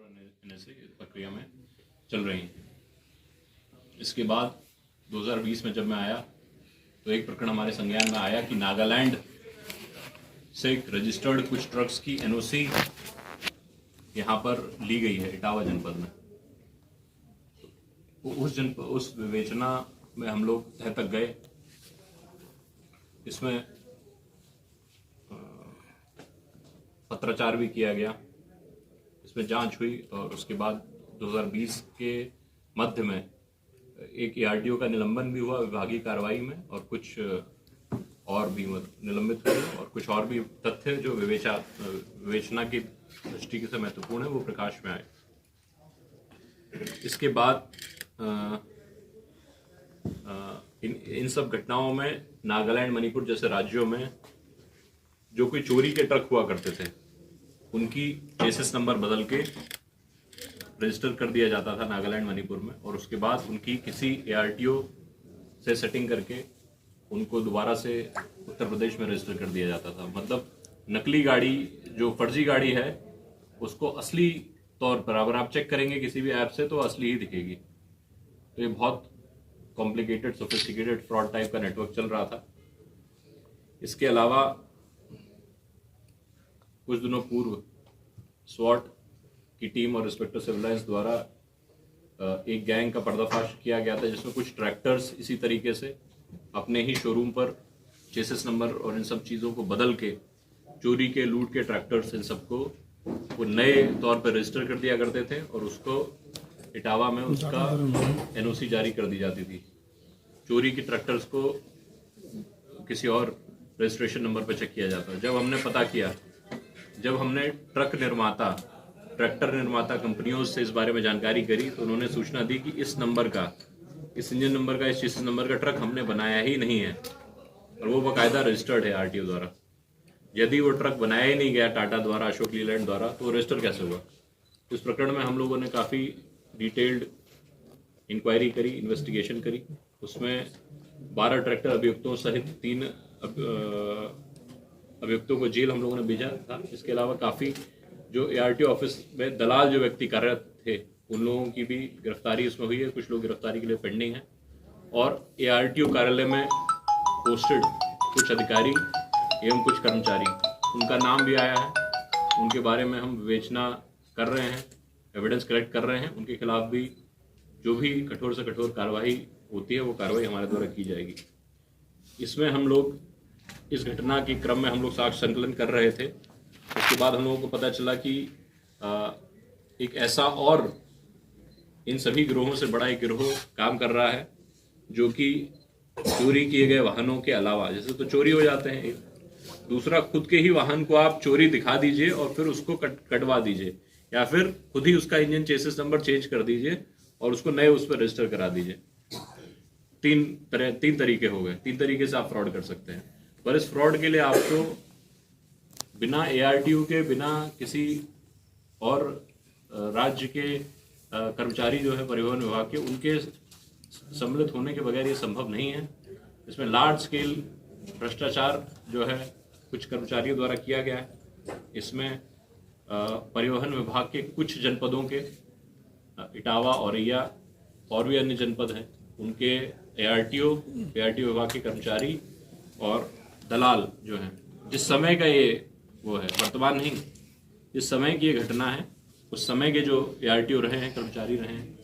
NSA प्रक्रिया में चल रही हैं। इसके बाद 2020 में जब मैं आया तो एक प्रकरण हमारे संज्ञान में आया कि नागालैंड से रजिस्टर्ड कुछ ट्रक्स की NOC यहाँ पर ली गई है इटावा जनपद में। तो उस विवेचना में हम लोग तह तक गए। इसमें पत्राचार भी किया गया, इसमें जांच हुई और उसके बाद 2020 के मध्य में एक ARTO का निलंबन भी हुआ विभागीय कार्रवाई में, और कुछ और भी निलंबित हुए और कुछ और भी तथ्य जो विवेचना की दृष्टि से महत्वपूर्ण है वो प्रकाश में आए। इसके बाद इन सब घटनाओं में नागालैंड, मणिपुर जैसे राज्यों में जो कोई चोरी के ट्रक हुआ करते थे उनकी चेसिस नंबर बदल के रजिस्टर कर दिया जाता था नागालैंड, मणिपुर में, और उसके बाद उनकी किसी ARTO से सेटिंग करके उनको दोबारा से उत्तर प्रदेश में रजिस्टर कर दिया जाता था। मतलब नकली गाड़ी, जो फर्जी गाड़ी है, उसको असली तौर पर अगर आप चेक करेंगे किसी भी ऐप से तो असली ही दिखेगी। तो ये बहुत कॉम्प्लिकेटेड, सोफिस्टिकेटेड फ्रॉड टाइप का नेटवर्क चल रहा था। इसके अलावा कुछ दिनों पूर्व SWAT की टीम और इंस्पेक्टर सिविल लाइंस द्वारा एक गैंग का पर्दाफाश किया गया था जिसमें कुछ ट्रैक्टर्स इसी तरीके से अपने ही शोरूम पर चेसिस नंबर और इन सब चीज़ों को बदल के चोरी के, लूट के ट्रैक्टर्स इन सबको वो नए तौर पर रजिस्टर कर दिया करते थे और उसको इटावा में उसका NOC जारी कर दी जाती थी। चोरी की ट्रैक्टर्स को किसी और रजिस्ट्रेशन नंबर पर चेक किया जाता। जब हमने पता किया, जब हमने ट्रैक्टर निर्माता कंपनियों से इस बारे में जानकारी करी तो उन्होंने सूचना दी कि इस नंबर का, इस इंजन नंबर का, इस चेसिस नंबर का ट्रक हमने बनाया ही नहीं है और वो बाकायदा रजिस्टर्ड है RTO द्वारा। यदि वो ट्रक बनाया ही नहीं गया टाटा द्वारा, अशोक लीलैंड द्वारा, तो वो रजिस्टर कैसे हुआ? इस प्रकरण में हम लोगों ने काफ़ी डिटेल्ड इंक्वायरी करी, इन्वेस्टिगेशन करी। उसमें 12 ट्रैक्टर अभियुक्तों सहित 3 अभियुक्तों को जेल हम लोगों ने भेजा था। इसके अलावा काफ़ी जो ARTO ऑफिस में दलाल जो व्यक्ति कार्यरत थे उन लोगों की भी गिरफ्तारी इसमें हुई है। कुछ लोग गिरफ्तारी के लिए पेंडिंग है और ARTO कार्यालय में पोस्टेड कुछ अधिकारी एवं कुछ कर्मचारी, उनका नाम भी आया है। उनके बारे में हम विवेचना कर रहे हैं, एविडेंस कलेक्ट कर रहे हैं। उनके खिलाफ भी जो भी कठोर से कठोर कार्रवाई होती है वो कार्रवाई हमारे द्वारा की जाएगी। इसमें हम लोग इस घटना के क्रम में हम लोग साक्ष्य संकलन कर रहे थे। उसके बाद हम लोगों को पता चला कि एक ऐसा और इन सभी गिरोहों से बड़ा एक गिरोह काम कर रहा है जो कि चोरी किए गए वाहनों के अलावा, जैसे तो चोरी हो जाते हैं, दूसरा खुद के ही वाहन को आप चोरी दिखा दीजिए और फिर उसको कटवा दीजिए, या फिर खुद ही उसका इंजन चेसिस नंबर चेंज कर दीजिए और उसको नए उस पर रजिस्टर करा दीजिए। तीन तरीके हो गए। 3 तरीके से आप फ्रॉड कर सकते हैं। पर इस फ्रॉड के लिए आपको बिना ARTO के, बिना किसी और राज्य के कर्मचारी जो है परिवहन विभाग के, उनके सम्मिलित होने के बगैर ये संभव नहीं है। इसमें लार्ज स्केल भ्रष्टाचार जो है कुछ कर्मचारियों द्वारा किया गया है। इसमें परिवहन विभाग के कुछ जनपदों के, इटावा, औरैया और भी अन्य जनपद हैं, उनके ARTO विभाग के कर्मचारी और दलाल जो हैं, जिस समय का ये वो है, वर्तमान नहीं, जिस समय की ये घटना है उस समय के जो ARTO रहे हैं, कर्मचारी रहे हैं,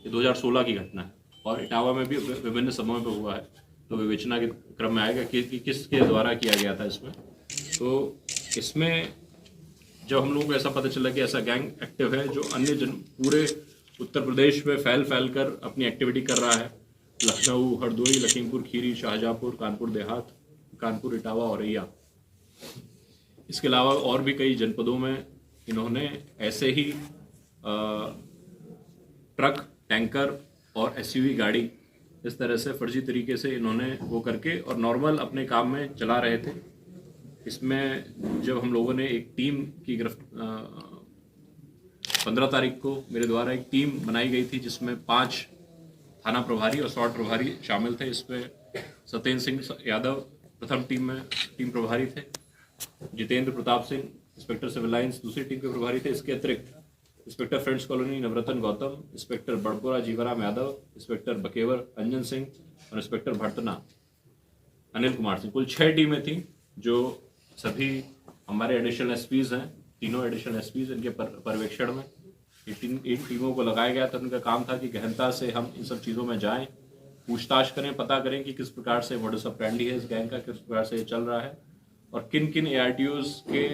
ये 2016 की घटना है और इटावा में भी विभिन्न समयों पर हुआ है। तो विवेचना के क्रम में आएगा कि किसके द्वारा किया गया था इसमें। तो इसमें जब हम लोगों को ऐसा पता चला कि ऐसा गैंग एक्टिव है जो पूरे उत्तर प्रदेश में फैल कर अपनी एक्टिविटी कर रहा है, लखनऊ, हरदोई, लखीमपुर खीरी, शाहजहाँपुर, कानपुर देहात, कानपुर, इटावा, औरैया, इसके अलावा और भी कई जनपदों में इन्होंने ऐसे ही ट्रक, टैंकर और SUV गाड़ी इस तरह से फर्जी तरीके से इन्होंने वो करके और नॉर्मल अपने काम में चला रहे थे। इसमें जब हम लोगों ने एक टीम की 15 तारीख को मेरे द्वारा एक टीम बनाई गई थी जिसमें 5 थाना प्रभारी और SWAT प्रभारी शामिल थे। इसमें सत्येंद्र सिंह यादव प्रथम टीम प्रभारी थे, Jitendra Pratap Singh inspector Civil Lines दूसरी टीम के प्रभारी थे। इसके अतिरिक्त inspector Friends Colony Navratan Gautam, inspector Badpura Jeevaram Yadav, inspector Bakewar Anjan Singh और इंस्पेक्टर भरतना अनिल कुमार सिंह। कुल 6 टीमें थी जो सभी हमारे एडिशनल एसपीज हैं, तीनों एडिशनल एसपीज इनके पर्यवेक्षण में इन टीमों को लगाया गया था। उनका काम था कि गहनता से हम इन सब चीज़ों में जाएं, पूछताछ करें, पता करें कि किस प्रकार से मॉडस ऑपरेंडी है इस गैंग का, किस प्रकार से ये चल रहा है और किन किन ARTOs के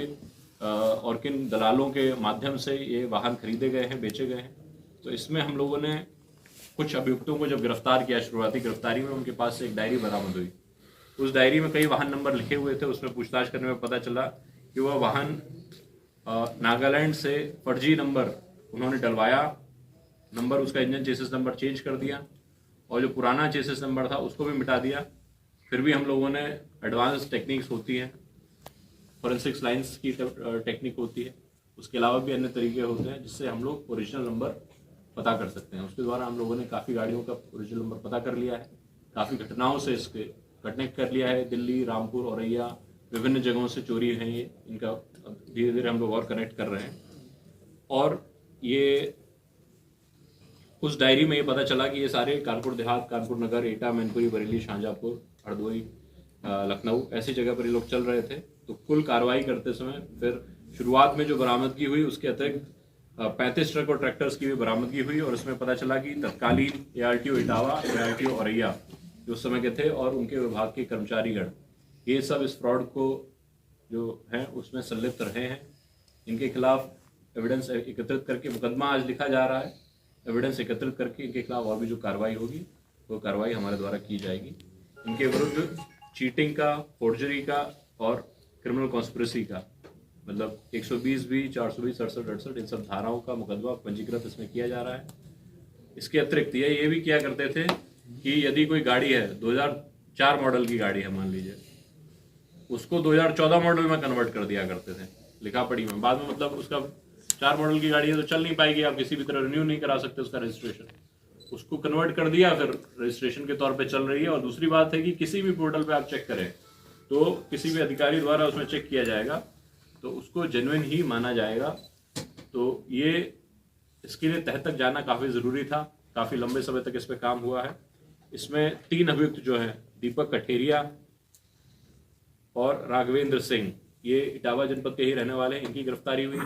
और किन दलालों के माध्यम से ये वाहन खरीदे गए हैं, बेचे गए हैं। तो इसमें हम लोगों ने कुछ अभियुक्तों को जब गिरफ्तार किया, शुरुआती गिरफ्तारी में उनके पास से एक डायरी बरामद हुई। उस डायरी में कई वाहन नंबर लिखे हुए थे। उसमें पूछताछ करने में पता चला कि वह वाहन नागालैंड से फर्जी नंबर उन्होंने डलवाया, नंबर उसका इंजन चेसिस नंबर चेंज कर दिया और जो पुराना चेसिस नंबर था उसको भी मिटा दिया। फिर भी हम लोगों ने एडवांस टेक्निक्स होती हैं, फॉरेंसिक्स लाइंस की टेक्निक होती है, उसके अलावा भी अन्य तरीके होते हैं जिससे हम लोग ओरिजिनल नंबर पता कर सकते हैं। उसके द्वारा हम लोगों ने काफ़ी गाड़ियों का ओरिजिनल नंबर पता कर लिया है, काफ़ी घटनाओं से इसके कनेक्ट कर लिया है। दिल्ली, रामपुर, औरैया, विभिन्न जगहों से चोरी हैं ये, इनका धीरे धीरे हम लोग और कनेक्ट कर रहे हैं। और ये उस डायरी में ये पता चला कि ये सारे कानपुर देहात, कानपुर नगर, एटा, मैनपुरी, बरेली, शाहजहाँपुर, हरदोई, लखनऊ ऐसी जगह पर ये लोग चल रहे थे। तो कुल कार्रवाई करते समय फिर शुरुआत में जो बरामदगी हुई उसके अतिरिक्त 35 ट्रक और ट्रैक्टर्स की भी बरामदगी हुई और उसमें पता चला कि तत्कालीन ARTO इटावा, ARTO औरैया जो उस समय के थे और उनके विभाग के कर्मचारीगण ये सब इस फ्रॉड को जो हैं उसमें संलिप्त रहे हैं। इनके खिलाफ एविडेंस एकत्रित करके मुकदमा आज लिखा जा रहा है। एविडेंस एकत्रित करके इनके खिलाफ और भी जो कार्रवाई होगी वो कार्रवाई हमारे द्वारा की जाएगी। इनके विरुद्ध चीटिंग का, फोर्जरी का और क्रिमिनल कॉन्स्पिरेसी का, मतलब 120B, 420, 67, 68 इन सब धाराओं का मुकदमा पंजीकृत इसमें किया जा रहा है। इसके अतिरिक्त ये भी किया करते थे कि यदि कोई गाड़ी है 2004 मॉडल की गाड़ी है मान लीजिए, उसको 2014 मॉडल में कन्वर्ट कर दिया करते थे लिखा पढ़ी में। बाद में मतलब उसका 4 मॉडल की गाड़ी है तो चल नहीं पाएगी, आप किसी भी तरह रिन्यू नहीं करा सकते उसका रजिस्ट्रेशन, उसको कन्वर्ट कर दिया, फिर रजिस्ट्रेशन के तौर पे चल रही है। और दूसरी बात है कि किसी भी पोर्टल पे आप चेक करें तो किसी भी अधिकारी द्वारा उसमें चेक किया जाएगा तो उसको जेन्युइन ही माना जाएगा। तो ये इसके लिए तह तक जाना काफ़ी ज़रूरी था, काफ़ी लंबे समय तक इस पर काम हुआ है। इसमें 3 अभियुक्त जो हैं, दीपक कठेरिया और राघवेंद्र सिंह, ये इटावा जनपद के ही रहने वाले हैं, इनकी गिरफ्तारी हुई।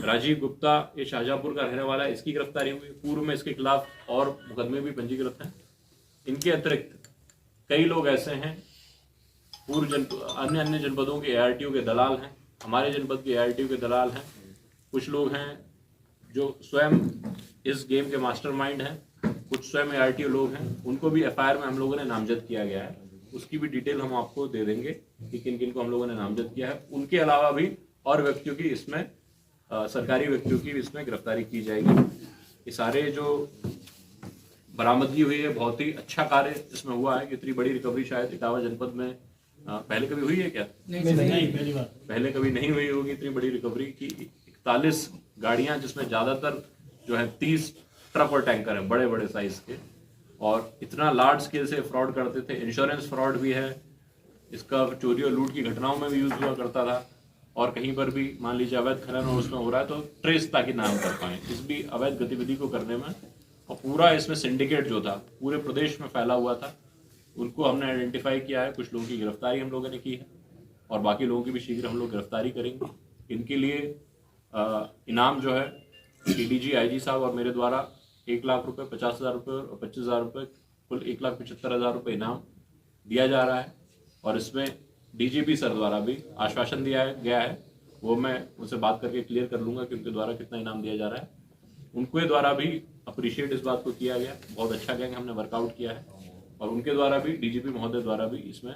राजीव गुप्ता, ये शाहजहाँपुर का रहने वाला है, इसकी गिरफ्तारी हुई। पूर्व में इसके खिलाफ और मुकदमे भी पंजीकृत हैं। इनके अतिरिक्त कई लोग ऐसे हैं पूर्व अन्य जनपदों के ARTO के दलाल हैं, हमारे जनपद के ARTO के दलाल हैं। कुछ लोग हैं जो स्वयं इस गेम के मास्टरमाइंड हैं, कुछ स्वयं ARTO लोग हैं, उनको भी FIR में हम लोगों ने नामजद किया गया है। उसकी भी डिटेल हम आपको दे देंगे कि किन किन को हम लोगों ने नामजद किया है। उनके अलावा भी और व्यक्तियों की इसमें सरकारी व्यक्तियों की भी इसमें गिरफ्तारी की जाएगी। ये सारे जो बरामदगी हुई है बहुत ही अच्छा कार्य इसमें हुआ है। इतनी बड़ी रिकवरी शायद इटावा जनपद में पहले कभी हुई है क्या? नहीं, पहली बार। पहले कभी नहीं हुई होगी इतनी बड़ी रिकवरी की। 41 गाड़ियां जिसमें ज़्यादातर जो है 30 ट्रक और टैंकर हैं बड़े बड़े साइज के, और इतना लार्ज स्केल से फ्रॉड करते थे। इंश्योरेंस फ्रॉड भी है, इसका चोरी और लूट की घटनाओं में भी यूज हुआ करता था। और कहीं पर भी मान लीजिए अवैध खनन और उसमें हो रहा है तो ट्रेस ताकि नाम कर पाए इस भी अवैध गतिविधि को करने में। और पूरा इसमें सिंडिकेट जो था पूरे प्रदेश में फैला हुआ था, उनको हमने आइडेंटिफाई किया है। कुछ लोगों की गिरफ्तारी हम लोगों ने की है और बाकी लोगों की भी शीघ्र हम लोग गिरफ्तारी करेंगे। इनके लिए इनाम जो है DDG IG साहब और मेरे द्वारा 1 लाख रुपये, 50,000 रुपये और 25,000 रुपये, कुल 1,75,000 रुपये इनाम दिया जा रहा है। और इसमें DGP सर द्वारा भी आश्वासन दिया गया है, वो मैं उनसे बात करके क्लियर कर लूँगा कि उनके द्वारा कितना इनाम दिया जा रहा है। उनके द्वारा भी अप्रिशिएट इस बात को किया गया, बहुत अच्छा गैंग हमने वर्कआउट किया है। और उनके द्वारा भी DGP महोदय द्वारा भी इसमें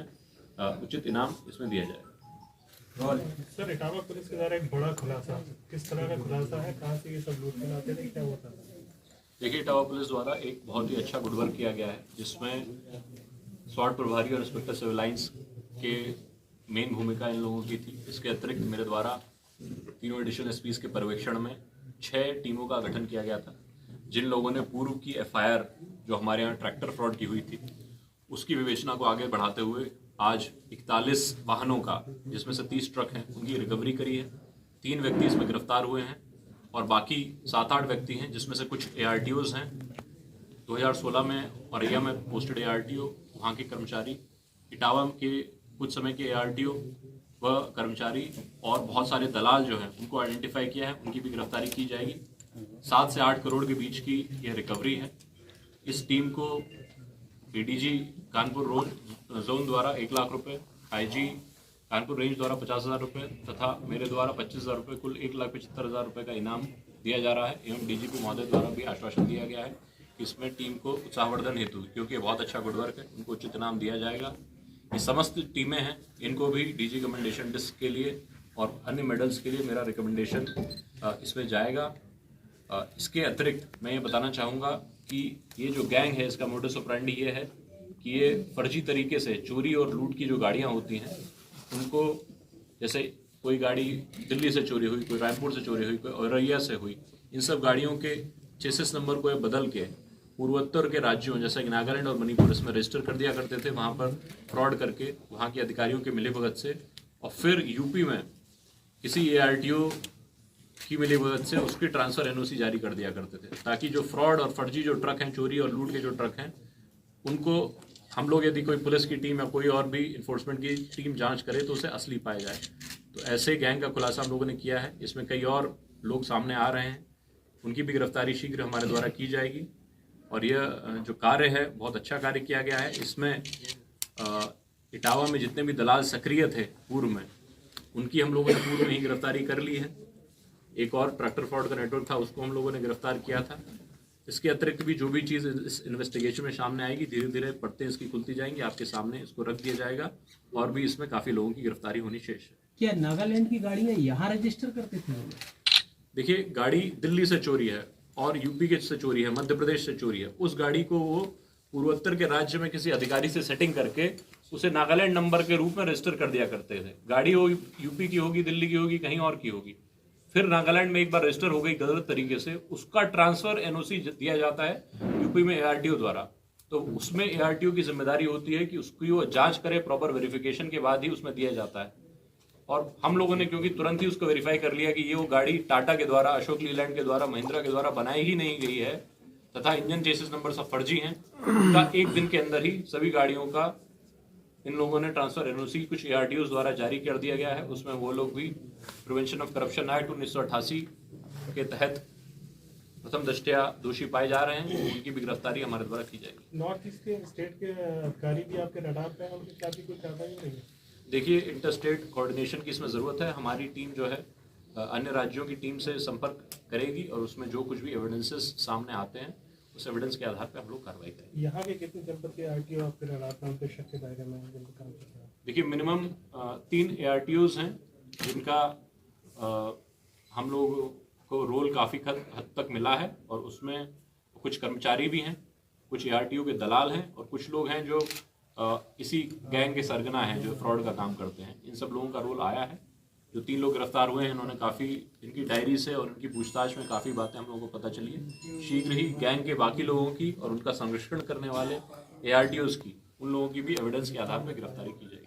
उचित इनाम इसमें दिया जाएगा। सर, इटावा पुलिस के द्वारा एक बड़ा खुलासा, किस तरह का खुलासा है, कहाँ से ये सब लूट के लाते थे, क्या होता था? देखिए, इटावा पुलिस द्वारा एक बहुत ही अच्छा गुड वर्क किया गया है जिसमें स्वाट प्रभारी और इंस्पेक्टर सिविल लाइंस के मेन भूमिका इन लोगों की थी। इसके अतिरिक्त मेरे द्वारा तीनों एडिशनल SPs के पर्यवेक्षण में 6 टीमों का गठन किया गया था, जिन लोगों ने पूर्व की FIR जो हमारे यहाँ ट्रैक्टर फ्रॉड की हुई थी उसकी विवेचना को आगे बढ़ाते हुए आज 41 वाहनों का, जिसमें से 30 ट्रक हैं, उनकी रिकवरी करी है। 3 व्यक्ति इसमें गिरफ्तार हुए हैं और बाकी 7-8 व्यक्ति हैं, जिसमें से कुछ ARTOs हैं 2016 में औरैया में पोस्टेड ARTO, वहाँ के कर्मचारी, इटावा के कुछ समय के ARTO व कर्मचारी, और बहुत सारे दलाल जो हैं उनको आइडेंटिफाई किया है, उनकी भी गिरफ्तारी की जाएगी। 7 से 8 करोड़ के बीच की यह रिकवरी है। इस टीम को ADG कानपुर जोन द्वारा 1 लाख रुपए, IG कानपुर रेंज द्वारा 50,000 रुपये तथा मेरे द्वारा 25,000 रुपये, कुल 1,75,000 रुपये का इनाम दिया जा रहा है। एवं DGP महोदय द्वारा भी आश्वासन दिया गया है कि इसमें टीम को उत्साहवर्धन हेतु, क्योंकि बहुत अच्छा गुड वर्क है, उनको उचित इनाम दिया जाएगा। ये समस्त टीमें हैं, इनको भी DG कमेंडेशन डिस्क के लिए और अन्य मेडल्स के लिए मेरा रिकमेंडेशन इसमें जाएगा। इसके अतिरिक्त मैं ये बताना चाहूँगा कि ये जो गैंग है, इसका मोडस ऑपरेंडी ये है कि ये फर्जी तरीके से चोरी और लूट की जो गाड़ियाँ होती हैं उनको, जैसे कोई गाड़ी दिल्ली से चोरी हुई, कोई रायपुर से चोरी हुई, कोई औरैया से हुई, इन सब गाड़ियों के चेसिस नंबर को बदल के पूर्वोत्तर के राज्यों जैसे कि नागालैंड और मणिपुर इसमें रजिस्टर कर दिया करते थे, वहाँ पर फ्रॉड करके वहाँ के अधिकारियों के मिलीभगत से, और फिर यूपी में किसी ARTO की मिलीभगत से उसकी ट्रांसफर NOC जारी कर दिया करते थे, ताकि जो फ्रॉड और फर्जी जो ट्रक हैं, चोरी और लूट के जो ट्रक हैं, उनको हम लोग, यदि कोई पुलिस की टीम या कोई और भी इन्फोर्समेंट की टीम जांच करे तो उसे असली पाया जाए। तो ऐसे गैंग का खुलासा हम लोगों ने किया है। इसमें कई और लोग सामने आ रहे हैं, उनकी भी गिरफ्तारी शीघ्र हमारे द्वारा की जाएगी। और यह जो कार्य है बहुत अच्छा कार्य किया गया है। इसमें इटावा में जितने भी दलाल सक्रिय थे पूर्व में, उनकी हम लोगों ने पूर्व में ही गिरफ्तारी कर ली है। एक और ट्रैक्टर फ्रॉड का नेटवर्क था, उसको हम लोगों ने गिरफ्तार किया था। इसके अतिरिक्त भी जो भी चीज़ इस इन्वेस्टिगेशन में सामने आएगी, धीरे धीरे परतें इसकी खुलती जाएंगी, आपके सामने इसको रख दिया जाएगा। और भी इसमें काफ़ी लोगों की गिरफ्तारी होनी शेष है। क्या नागालैंड की गाड़ियाँ यहाँ रजिस्टर करते थे? देखिए, गाड़ी दिल्ली से चोरी है और यूपी के से चोरी है, मध्य प्रदेश से चोरी है। उस गाड़ी को वो पूर्वोत्तर के राज्य में किसी अधिकारी से सेटिंग करके उसे नागालैंड नंबर के रूप में रजिस्टर कर दिया करते थे। गाड़ी हो यूपी की होगी, दिल्ली की होगी, कहीं और की होगी, फिर नागालैंड में एक बार रजिस्टर हो गई गलत तरीके से, उसका ट्रांसफर NOC दिया जाता है यूपी में ARTO द्वारा। तो उसमें ARTO की जिम्मेदारी होती है कि उसकी वो जांच करे, प्रॉपर वेरिफिकेशन के बाद ही उसमें दिया जाता है। और हम लोगों ने क्योंकि तुरंत ही उसको वेरीफाई कर लिया कि ये वो गाड़ी टाटा के द्वारा, अशोक लीलैंड के द्वारा, महिंद्रा के द्वारा बनाई ही नहीं गई है तथा इंजन चेसिस नंबर सब फर्जी हैं, उनका एक दिन के अंदर ही सभी गाड़ियों का इन लोगों ने ट्रांसफर NOC कुछ ARTOs द्वारा जारी कर दिया गया है। उसमें वो लोग भी प्रिवेंशन ऑफ करप्शन एक्ट 1988 के तहत प्रथम दृष्टया दोषी पाए जा रहे हैं, उनकी भी गिरफ्तारी हमारे द्वारा की जाएगी। नॉर्थ ईस्ट के स्टेट के अधिकारी भी आपके रडार पे हैं, उनके साथ भी कोई कार्रवाई नहीं है? देखिए, इंटर स्टेट कोऑर्डिनेशन की इसमें ज़रूरत है। हमारी टीम जो है अन्य राज्यों की टीम से संपर्क करेगी और उसमें जो कुछ भी एविडेंसेस सामने आते हैं उस एविडेंस के आधार पर हम लोग कार्रवाई करेंगे। यहाँ के कितने जनपद के ARTO आपके रडार पे, उनके शक के दायरे में जिनका काम कर रहा है? देखिए, मिनिमम 3 ARTOs हैं जिनका हम लोग को रोल काफ़ी हद तक मिला है, और उसमें कुछ कर्मचारी भी हैं, कुछ ARTO के दलाल हैं, और कुछ लोग हैं जो इसी गैंग के सरगना हैं जो फ्रॉड का काम करते हैं। इन सब लोगों का रोल आया है। जो 3 लोग गिरफ्तार हुए हैं, इन्होंने काफ़ी, इनकी डायरी से और इनकी पूछताछ में काफ़ी बातें हम लोगों को पता चली है। शीघ्र ही गैंग के बाकी लोगों की और उनका संरक्षण करने वाले ARTOs की, उन लोगों की भी एविडेंस के आधार पर गिरफ्तारी की जाएगी।